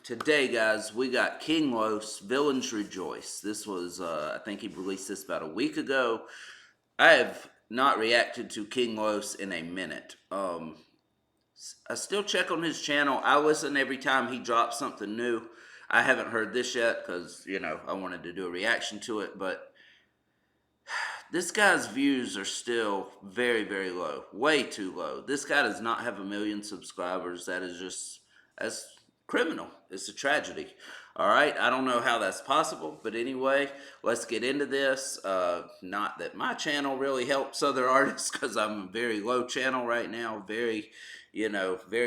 Today, guys, we got King Los, Villains Rejoice. This was, I think he released this about a week ago. I have not reacted to King Los in a minute. I still check on his channel. I listen every time he drops something new. I haven't heard this yet because, I wanted to do a reaction to it, but this guy's views are still very, very low. Way too low. This guy does not have 1 million subscribers. That's criminal. It's a tragedy. All right, I don't know how that's possible, but anyway, let's get into this. Not that my channel really helps other artists because I'm a very low channel right now, very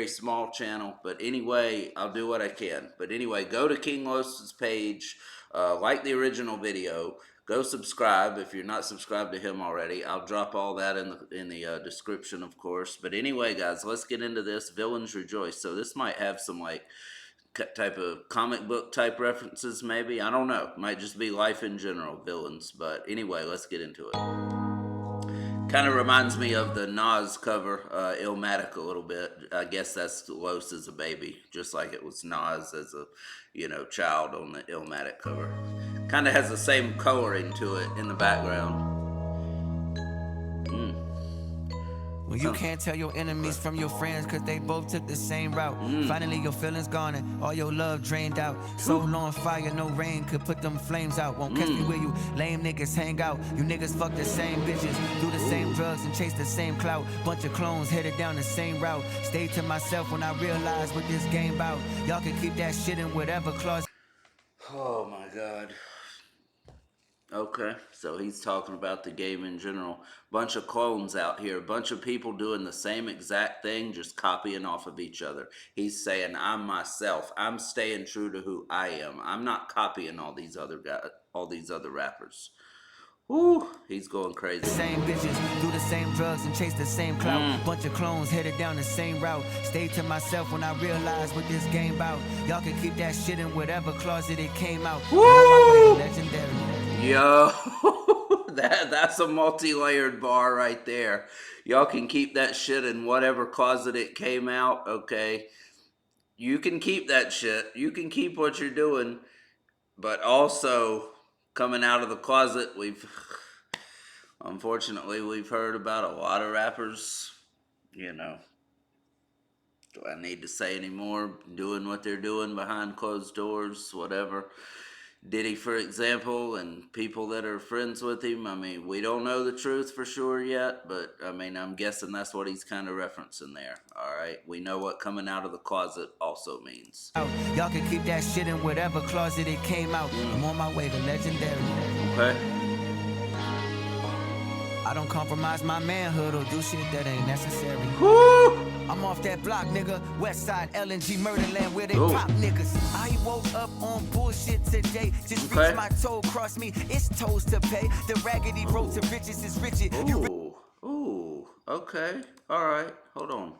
small channel. But anyway, I'll do what I can. But anyway, go to King Los's page, like the original video. Go subscribe if you're not subscribed to him already. I'll drop all that in the description, of course. But anyway, guys, let's get into this. Villains Rejoice. So this might have some type of comic book type references, maybe. I don't know. Might just be life in general, villains. But anyway, let's get into it. Kind of reminds me of the Nas cover, Illmatic, a little bit. I guess that's Los as a baby, just like it was Nas as a, child on the Illmatic cover. Kind of has the same coloring to it in the background. When you can't tell your enemies from your friends cause they both took the same route. Finally your feelings gone and all your love drained out. Soul on fire, no rain could put them flames out. Won't catch me where you lame niggas hang out. You niggas fuck the same bitches, do the same drugs and chase the same clout. Bunch of clones headed down the same route. Stayed to myself when I realized what this game about. Y'all can keep that shit in whatever clause. Oh my god. Okay, so he's talking about the game in general. Bunch of clones out here. Bunch of people doing the same exact thing, just copying off of each other. He's saying, I'm myself. I'm staying true to who I am. I'm not copying all these other guys, all these other rappers. Woo, he's going crazy. Same bitches, do the same drugs and chase the same clout. Bunch of clones headed down the same route. Stayed to myself when I realized what this game about. Y'all can keep that shit in whatever closet it came out. Woo! Legendary. Yo, that's a multi-layered bar right there. Y'all can keep that shit in whatever closet it came out, okay? You can keep that shit. You can keep what you're doing, but also coming out of the closet, unfortunately, we've heard about a lot of rappers, do I need to say any more? Doing what they're doing behind closed doors, whatever. Diddy, for example, and people that are friends with him. I mean, we don't know the truth for sure yet, but I mean, I'm guessing that's what he's kind of referencing there. All right, we know what coming out of the closet also means. Y'all can keep that shit in whatever closet it came out. I'm on my way to legendary. Okay. I don't compromise my manhood or do shit that ain't necessary. Woo! I'm off that block, nigga. Westside LNG Murderland where they pop niggas. I woke up on bullshit today. Just reached my toe, cross me. It's toes to pay. The raggedy road to riches is riches. Ooh. Okay. All right. Hold on.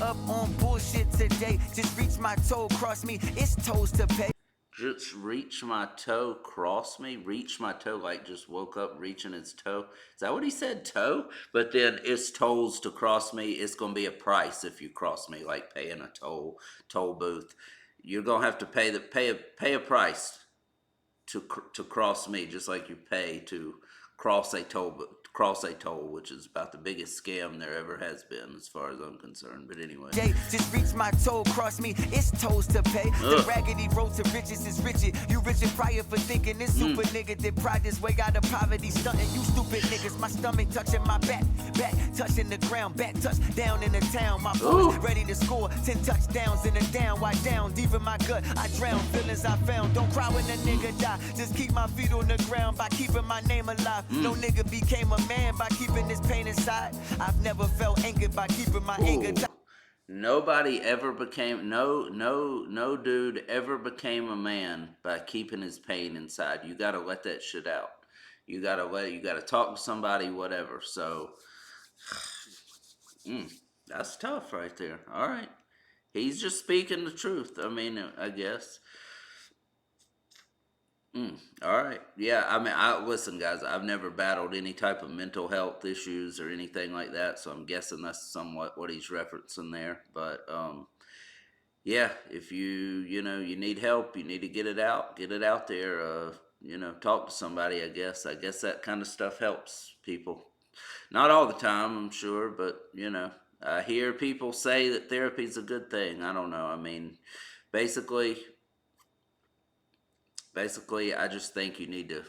Up on bullshit today. Just reached my toe, cross me. It's toes to pay. Just reach my toe, cross me, reach my toe, like just woke up reaching his toe. Is that what he said, toe? But then it's tolls to cross me. It's going to be a price if you cross me, like paying a toll booth. You're going to have to pay a price to cross me, just like you pay to cross a toll, which is about the biggest scam there ever has been, as far as I'm concerned. But anyway, just reach my toe, cross me. It's toes to pay. The raggedy road to riches is riches. You rich and prior for thinking this super nigga did pride this way out of poverty, stunting you stupid niggas. My stomach touching my back touching the ground, back touch down in the town. My boys ready to score 10 touchdowns in a down. Why down? Deep in my gut, I drown. Feelings I found. Don't cry when a nigga die. Just keep my feet on the ground by keeping my name alive. No nigga became a man by keeping this pain inside. I've never felt angered by keeping my anger tight. Nobody ever became no dude ever became a man by keeping his pain inside. You gotta let that shit out. You gotta talk to somebody, whatever. So that's tough right there. All right. He's just speaking the truth. I mean, I guess. All right. Yeah, I mean, listen, guys, I've never battled any type of mental health issues or anything like that, so I'm guessing that's somewhat what he's referencing there. But yeah, if you need help, you need to get it out there. Talk to somebody. I guess that kind of stuff helps people. Not all the time, I'm sure, but I hear people say that therapy's a good thing. I don't know. I mean, basically, I just think you need to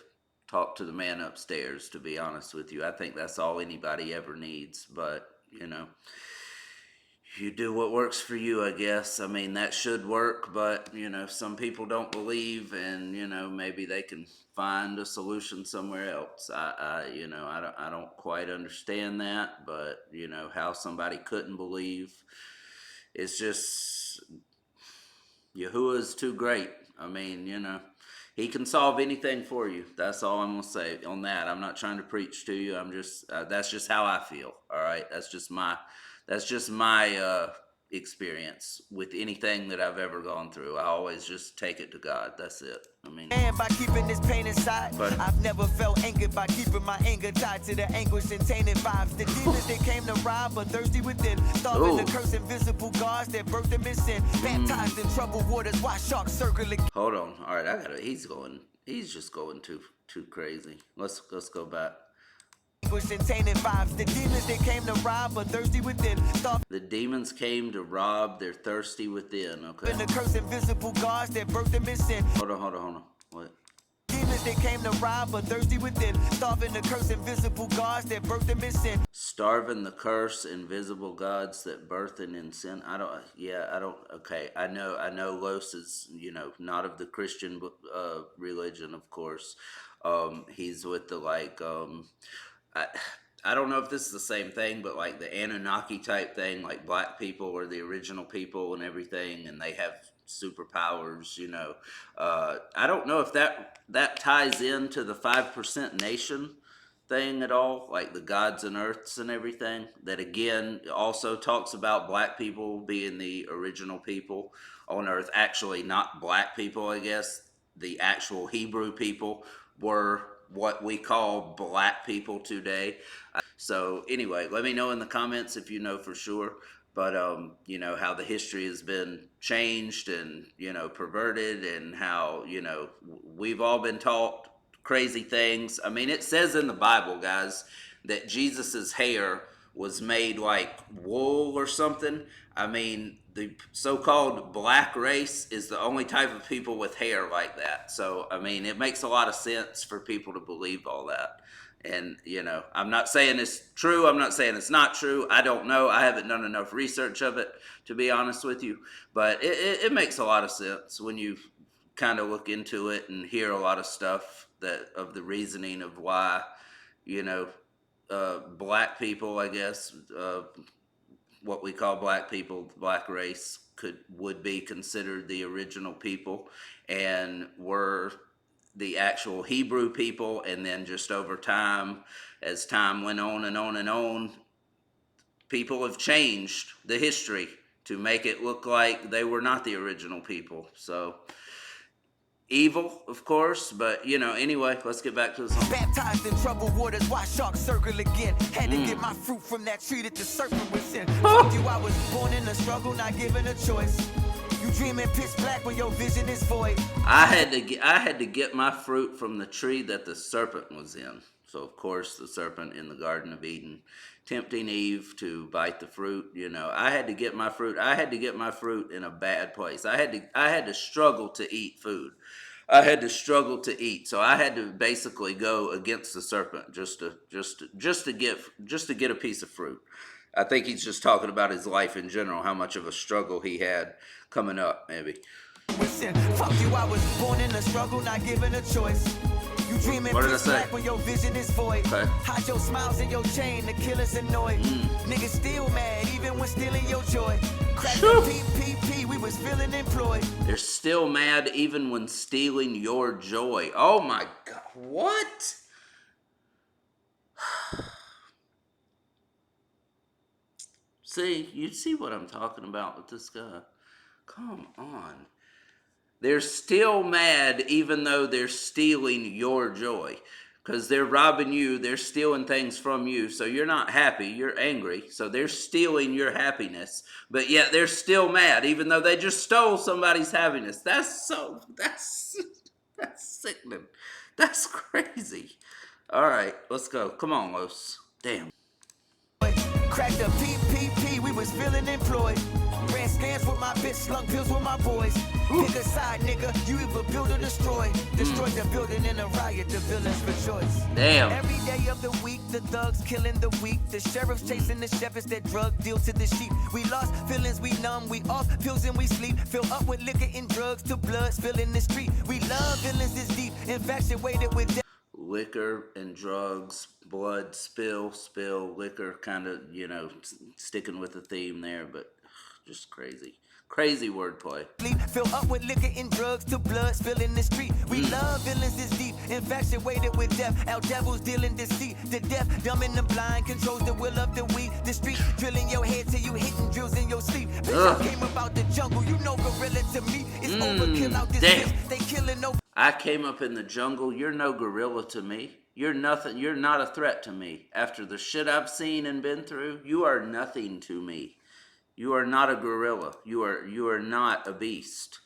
talk to the man upstairs. To be honest with you, I think that's all anybody ever needs. But you do what works for you, I guess. I mean, that should work, but some people don't believe, and maybe they can find a solution somewhere else. I don't quite understand that, but how somebody couldn't believe, it's just Yahuwah's too great. I mean, he can solve anything for you. That's all I'm gonna say on that. I'm not trying to preach to you. I'm just that's just how I feel. All right, that's just my experience with anything that I've ever gone through. I always just take it to God. That's it. I mean, And by keeping this pain inside, but I've never felt angered by keeping my anger tied to the anguish and tainted vibes. The demons they came to rob, but thirsty within, starving the curse invisible gods that birthed them in sin. Baptized in troubled waters, watch sharks circling. hold on. All right, I got it. He's just going too crazy. Let's go back. Anguish and tainted vibes. The demons they came to rob, but thirsty within, starving The demons came to rob, they're thirsty within. Okay. the curse invisible gods that birthed them in sin. Hold on. What? Demons they came to rob, but thirsty within, starving the curse invisible gods that birthed them in sin. Starving the curse, invisible gods that birthing in sin. I don't. Okay, I know. Los is not of the Christian religion, of course. He's with the I, I don't know if this is the same thing, but like the Anunnaki type thing, like black people are the original people and everything, and they have superpowers. I don't know if that ties into the 5% nation thing at all, like the gods and earths and everything. That again also talks about black people being the original people on earth. Actually, not black people, I guess. The actual Hebrew people were what we call black people today. So anyway, let me know in the comments if you know for sure. But how the history has been changed and perverted, and how we've all been taught crazy things. I mean, it says in the Bible, guys, that Jesus's hair was made like wool or something. I mean, the so-called black race is the only type of people with hair like that. So, I mean, it makes a lot of sense for people to believe all that. And, I'm not saying it's true. I'm not saying it's not true. I don't know. I haven't done enough research of it, to be honest with you. But it makes a lot of sense when you kind of look into it and hear a lot of stuff of the reasoning of why, you know, black people, I guess, what we call black people, black race, would be considered the original people, and were the actual Hebrew people. And then just over time, as time went on and on and on, people have changed the history to make it look like they were not the original people. So evil, of course, but anyway, let's get back to the song. Baptized in troubled waters, watch sharks circle again. Had to get my fruit from that tree that the serpent was in. Fuck you, I was born in a struggle, not given a choice. You dreaming pitch black when your vision is void. I had to get my fruit from the tree that the serpent was in. So of course the serpent in the Garden of Eden, tempting Eve to bite the fruit. I had to get my fruit. I had to get my fruit in a bad place. I had to struggle to eat food. I had to struggle to eat. So I had to basically go against the serpent just to get a piece of fruit. I think he's just talking about his life in general, how much of a struggle he had coming up, maybe. Fuck you, I was born in a struggle, not given a choice. You dreaming What did I pitch say? black when your vision is void. Okay. Hide your smiles in your chain, the killer's annoyed. Niggas still mad, even when stealing your joy. Crack the PPP, we was feeling employed. They're still mad even when stealing your joy. Oh my God, what? See, you see what I'm talking about with this guy. Come on. They're still mad even though they're stealing your joy. because they're robbing you, they're stealing things from you, so you're not happy, you're angry, so they're stealing your happiness, but yet they're still mad even though they just stole somebody's happiness. That's sickening. That's crazy. All right, let's go. Come on, Los. Damn. Cracked a PPP, we was feeling employed. Ran scans with my bitch, slung pills with my boys. Pick a side, nigga, you either build or destroy. Destroyed the building in a riot, the villains rejoice. Damn. Every day of the week, the thugs killing the weak. The sheriff's chasing the shepherds that drug deal to the sheep. We lost feelings, we numb, we off pills and we sleep. Fill up with liquor and drugs till blood spill in the street. We love villains this deep, infatuated with death. Liquor and drugs, blood, spill, liquor, kind of, sticking with the theme there, but just crazy. Crazy wordplay. Fill up with liquor and drugs till blood spill in the street. We love villains this deep, infatuated with death. Our devils dealing deceit. The deaf, dumb and the blind controls the will of the weak. The street drilling your head till you hitting drills in your sleep. Bitch, I came about the jungle, you know gorilla to me. It's overkill out this bitch. They killing over. I came up in the jungle. You're no gorilla to me. You're nothing. You're not a threat to me. After the shit I've seen and been through, you are nothing to me. You are not a gorilla. You are not a beast.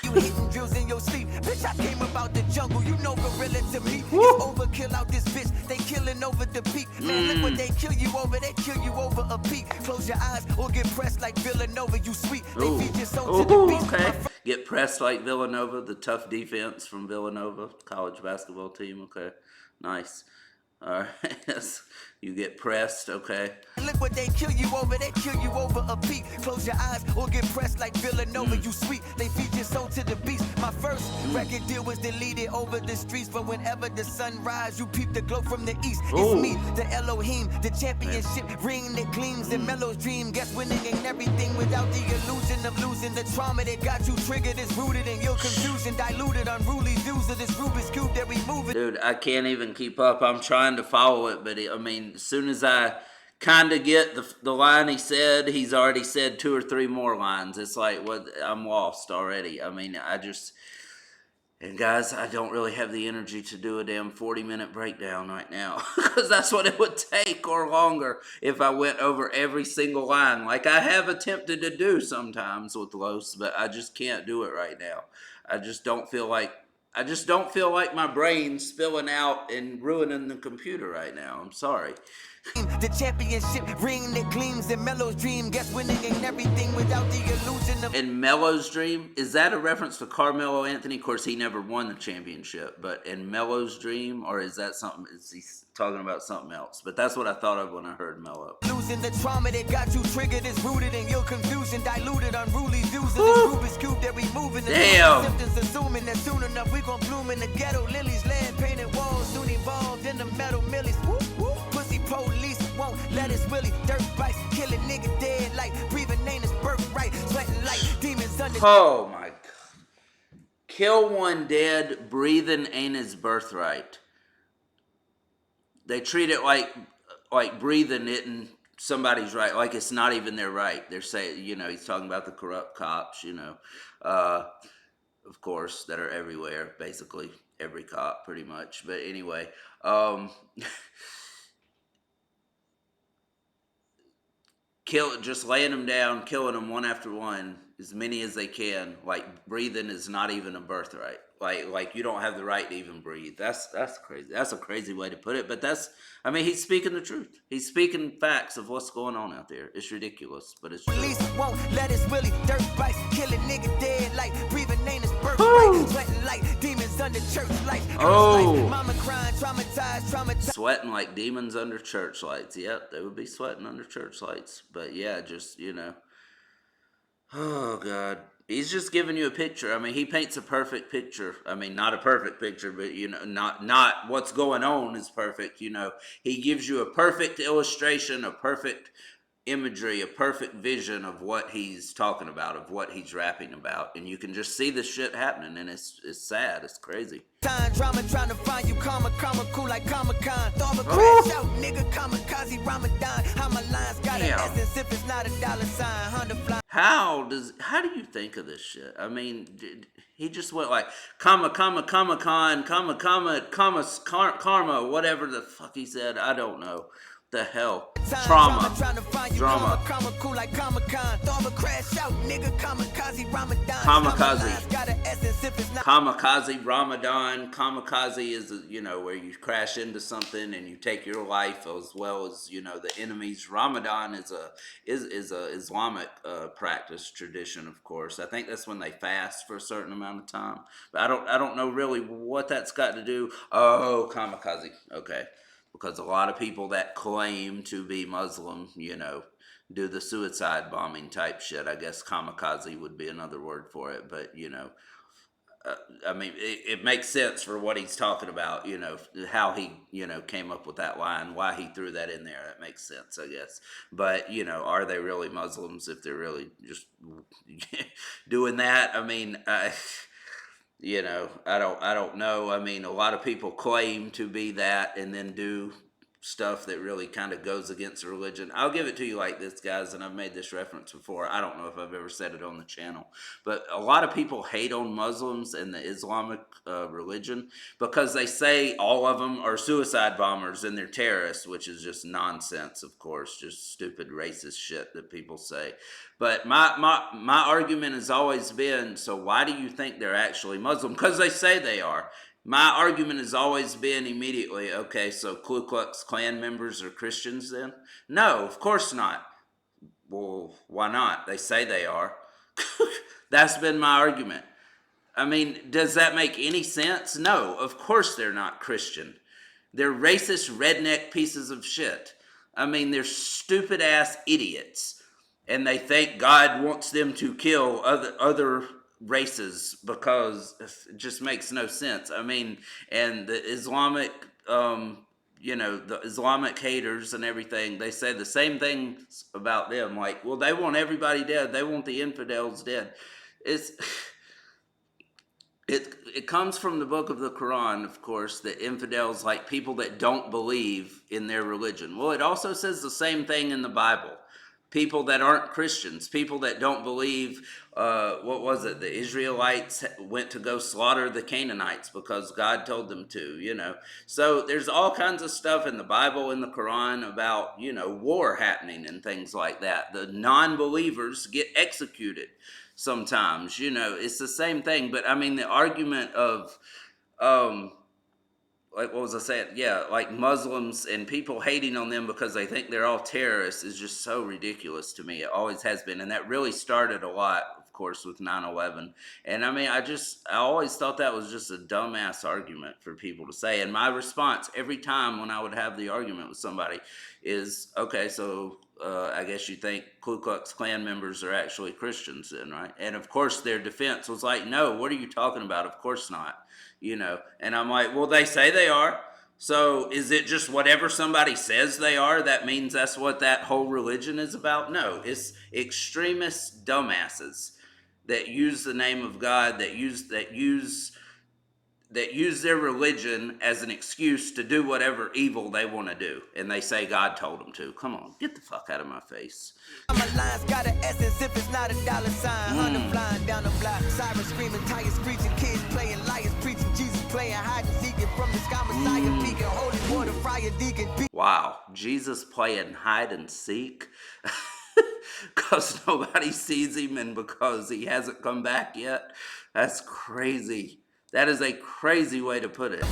You hitting drills in your sleep. Bitch, I came about the jungle. You know gorilla to me. It's overkill out this bitch. They killing over the peak. Man, look what they kill you over. They kill you over a peak. Close your eyes or get pressed like Villanova. You sweet. They feed your soul to the beast. Okay. Get pressed like Villanova, the tough defense from Villanova, college basketball team. Okay. Nice. All right. You get pressed, okay. Look what they kill you over a peak. Close your eyes or get pressed like Villanova. You sweet, they feed your soul to the beast. My first record deal was deleted over the streets. But whenever the sun rise, you peep the glow from the east. It's me, the Elohim, the championship ring that gleams in Mello's dream. Guess winning ain't everything without the illusion of losing. The trauma that got you triggered is rooted in your confusion. Diluted, unruly views of this Rubik's Cube that we moving. Dude, I can't even keep up. I'm trying to follow it, but as soon as I kind of get the line he said, he's already said 2 or 3 more lines. It's like, what? I'm lost already. And guys, I don't really have the energy to do a damn 40-minute breakdown right now, because that's what it would take, or longer, if I went over every single line, like I have attempted to do sometimes with Los, but I just can't do it right now. I just don't feel like my brain's spilling out and ruining the computer right now. I'm sorry. The championship ring that gleams in Mello's dream. Guess winning ain't everything without the illusion of. In Mello's dream, is that a reference to Carmelo Anthony? Of course, he never won the championship, but in Mello's dream, or is that something? Is he talking about something else? But that's what I thought of when I heard Mello. Losing the trauma that got you triggered is rooted in your confusion. Diluted, unruly views of this Rubik's Cube that we moving. Damn. Symptoms assuming that soon enough we gon' bloom in the ghetto. Lilies, land painted walls, soon evolved in the metal millies. Whoop, whoop. Pussy police won't let us willy. Dirt bikes, killing nigga dead like breathing ain't his birthright. Sweating like demons under. Oh my God. Kill one dead, breathing ain't his birthright. They treat it like breathing isn't somebody's right, like it's not even their right. They're saying, he's talking about the corrupt cops, of course, that are everywhere, basically every cop pretty much. But anyway, just laying them down, killing them one after one, as many as they can. Like breathing is not even a birthright. Like you don't have the right to even breathe. That's crazy. That's a crazy way to put it. But he's speaking the truth. He's speaking facts of what's going on out there. It's ridiculous, but it's true. Police won't let us willy. Dirt bikes, killing nigga dead like breathing ain't his birthright. Sweating like demons under church lights. Mama crying, traumatized. Sweating like demons under church lights. Yep, they would be sweating under church lights. But yeah, just oh God. He's just giving you a picture. He paints a perfect picture. Not a perfect picture, but not what's going on is perfect. He gives you a perfect illustration, a perfect imagery, a perfect vision of what he's talking about, of what he's rapping about, and you can just see this shit happening, and it's sad, it's crazy. Drama trying to find you, karma cool like Comic-Con. Throw a crash out, nigga, kamikaze, Ramadan. How my lines got an essence if it's not a dollar sign. Honda fly. How do you think of this shit? I mean, he just went like Comic-Con, karma, whatever the fuck he said. I don't know. The hell? Trauma. Drama. Cool like Comic-Con. Throw a crash out, nigga, kamikaze, Ramadan. Kamikaze Ramadan. Kamikaze is, you know, where you crash into something and you take your life, as well as, you know, the enemies. Ramadan is a Islamic practice tradition, of course. I think that's when they fast for a certain amount of time. But I don't know really what that's got to do. Oh, kamikaze. Okay. Because a lot of people that claim to be Muslim, you know, do the suicide bombing type shit. I guess kamikaze would be another word for it. But, you know, I mean, it makes sense for what he's talking about, you know, how he, you know, came up with that line, why he threw that in there. That makes sense, I guess. But, you know, are they really Muslims if they're really just doing that? I mean, you know, I don't know. I mean, a lot of people claim to be that and then do stuff that really kind of goes against religion. I'll give it to you like this, guys, and I've made this reference before. I don't know if I've ever said it on the channel, but a lot of people hate on Muslims and the Islamic religion because they say all of them are suicide bombers and they're terrorists, which is just nonsense, of course, just stupid racist shit that people say. But my argument has always been, so why do you think they're actually Muslim? Because they say they are. My argument has always been immediately, okay, so Ku Klux Klan members are Christians then? No, of course not. Well, why not? They say they are. That's been my argument. I mean, does that make any sense? No, of course they're not Christian. They're racist redneck pieces of shit. I mean, they're stupid ass idiots. And they think God wants them to kill other races because it just makes no sense. I mean, and the Islamic, you know, the Islamic haters and everything, they say the same things about them. Like, well, they want everybody dead. They want the infidels dead. It comes from the book of the Quran, of course, that infidels, like people that don't believe in their religion. Well, it also says the same thing in the Bible. People that aren't Christians, people that don't believe, what was it? The Israelites went to go slaughter the Canaanites because God told them to, you know. So there's all kinds of stuff in the Bible, in the Quran about, you know, war happening and things like that. The non-believers get executed sometimes, you know. It's the same thing. But I mean, the argument of, like, what was I saying? Yeah, like Muslims and people hating on them because they think they're all terrorists is just so ridiculous to me. It always has been. And that really started a lot, of course, with 9/11. And I mean, I always thought that was just a dumbass argument for people to say. And my response every time when I would have the argument with somebody is, okay, so I guess you think Ku Klux Klan members are actually Christians then, right? And of course their defense was like, no, what are you talking about? Of course not. You know, and I'm like, well, they say they are. So is it just whatever somebody says they are? That means that's what that whole religion is about? No, it's extremist dumbasses that use the name of God, that use their religion as an excuse to do whatever evil they want to do. And they say God told them to. Come on, get the fuck out of my face. My lines got an essence if it's not a dollar sign. Honda flying down the block, sirens screaming, tires screeching, kids playing, liars preaching, Jesus playing hide and seeking from the sky, Messiah peeking, holy water, friar deacon. Wow, Jesus playing hide and seek? Because nobody sees him and because he hasn't come back yet? That's crazy. That is a crazy way to put it.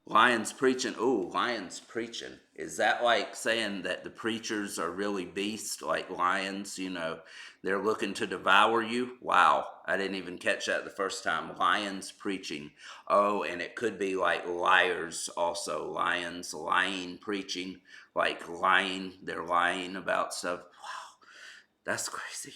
Lions preaching. Ooh, lions preaching. Is that like saying that the preachers are really beasts, like lions, you know, they're looking to devour you? Wow, I didn't even catch that the first time. Lions preaching. Oh, and it could be like liars also. Lions lying, preaching, like lying. They're lying about stuff. Wow, that's crazy.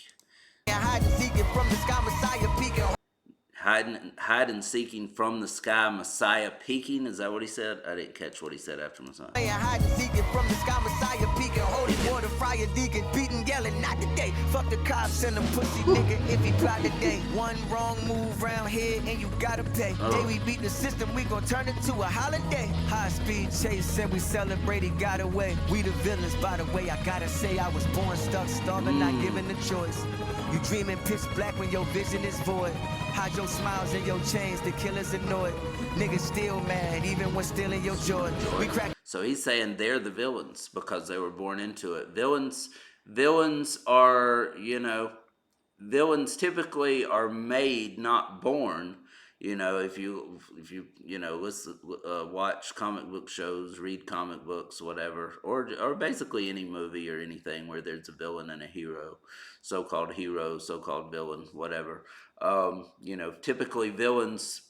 hide and seeking from the sky, Messiah peeking. Is that what he said? I didn't catch what he said after Messiah. Hide and seeking from the sky, Messiah peeking, holy water, fire, deacon, beating, yelling, not today. Fuck the cops and the pussy nigga if he plot today. One wrong move round here and you gotta pay. Day we beat the system, we gon' turn it to a holiday. High speed chase and we celebrate, he got away. We the villains, by the way, I gotta say I was born stuck, starving, not given the choice. You dreaming pitch black when your vision is void. Hide your smiles and your chains, the killers annoyed. Niggas still mad, even when stealing your joy. We crack. So he's saying they're the villains because they were born into it. Villains are, villains typically are made, not born. If you listen, watch comic book shows, read comic books, whatever, or basically any movie or anything where there's a villain and a hero, so-called villain, whatever. Typically villains,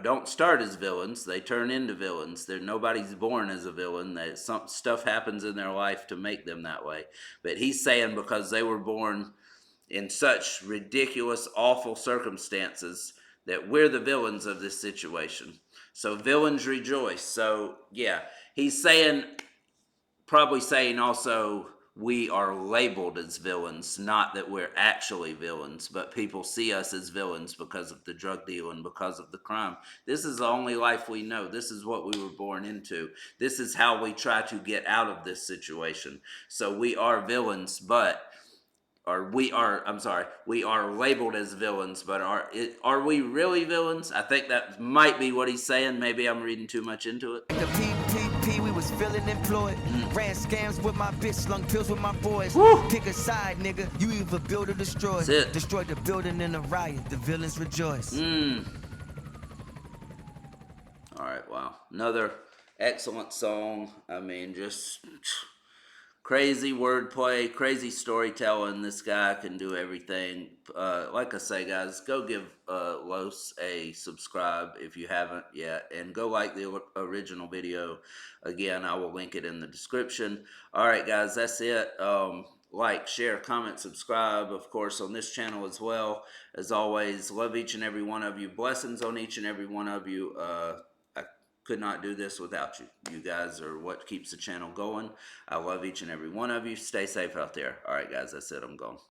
don't start as villains. They turn into villains. Nobody's born as a villain. Some stuff happens in their life to make them that way. But he's saying because they were born in such ridiculous, awful circumstances that we're the villains of this situation. So villains rejoice. So yeah, he's probably saying also we are labeled as villains, not that we're actually villains, but people see us as villains because of the drug dealing, because of the crime. This is the only life we know. This is what we were born into. This is how we try to get out of this situation. So we are villains, we are labeled as villains, but are we really villains? I think that might be what he's saying. Maybe I'm reading too much into it. The PPP, we was feeling employed. Ran scams with my bitch, slung pills with my boys. Pick a side, nigga. You either build or destroy. That's it. Destroyed the building in a riot. The villains rejoice. All right, wow. Another excellent song. I mean, just crazy wordplay, crazy storytelling. This guy can do everything. Like I say, guys, go give Los a subscribe if you haven't yet, and go like the original video. Again, I will link it in the description. All right, guys, that's it. Like, share, comment, subscribe, of course, on this channel as well. As always, love each and every one of you. Blessings on each and every one of you. Could not do this without you. You guys are what keeps the channel going. I love each and every one of you. Stay safe out there. All right, guys, that's it. I'm gone.